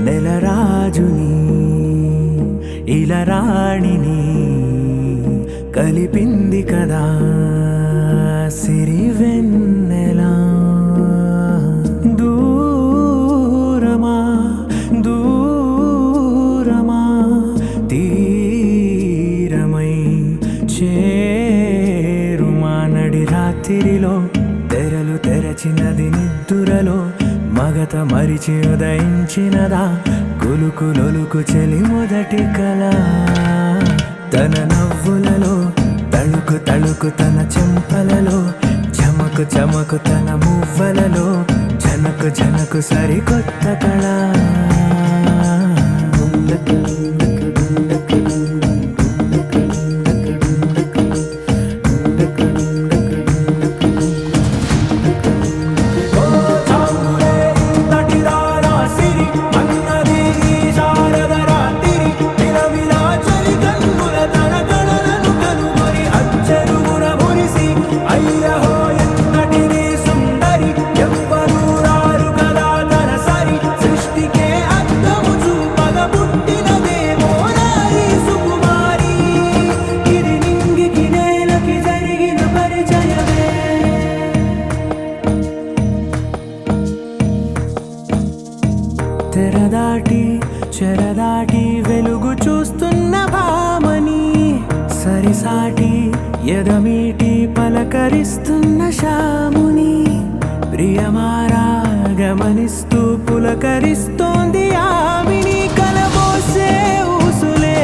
నెలరాజుని ఇలరాణిని కలిపింది కదా సిరివెన్నెలా. దూరమా దూరమా తీరమై చేరుమా నడి రాత్రిలో తెరలు తెరచినది నిద్దురలో మగత మరిచి ఉదయించినదా కులుకులొలుకు చెలి మొదటి కళ. తన నవ్వులలో తళుకు తళుకు తన చెంపలలో చమకు చమకు తన మువ్వలలో జనకు జనకు సరికొత్త కళ. తెరదాటి చెరదాటి వెలుగు చూస్తున్న భామని సరిసాటి ఎదమీటి పలకరిస్తున్న శాముని ప్రియమారా గమనిస్తూ పులకరిస్తోంది ఆవిని. కలబోసే ఊసులే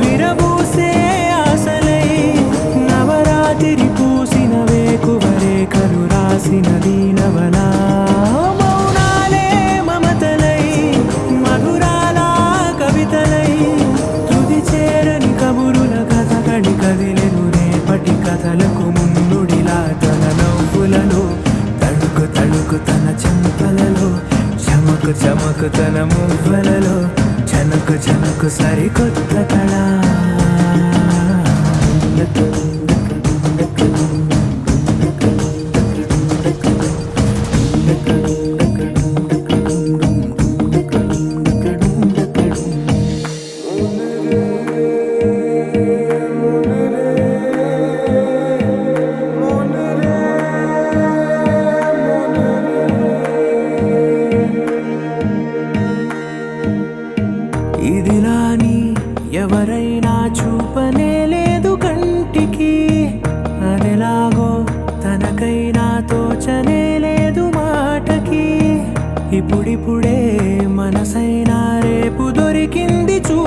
విరబూసే ఆశలై నవరాత్రి పూసిన వేకువరేఖలు రాసిన దీనవనా. కదిలెను రేపటి కథలకు ముందుడిలా తన నవ్వులలో తడుకు తడుకు తన చెంపలలో చమకు చమకు తన మువ్వలలో జనకు జనకు సరికొత్త కళ. ఇదిలాని ఎవరైనా చూపనే లేదు కంటికి, అదెలాగో తనకైనా తోచనే లేదు మాటకి. ఇప్పుడిప్పుడే మనసైనా రేపు దొరికింది చూ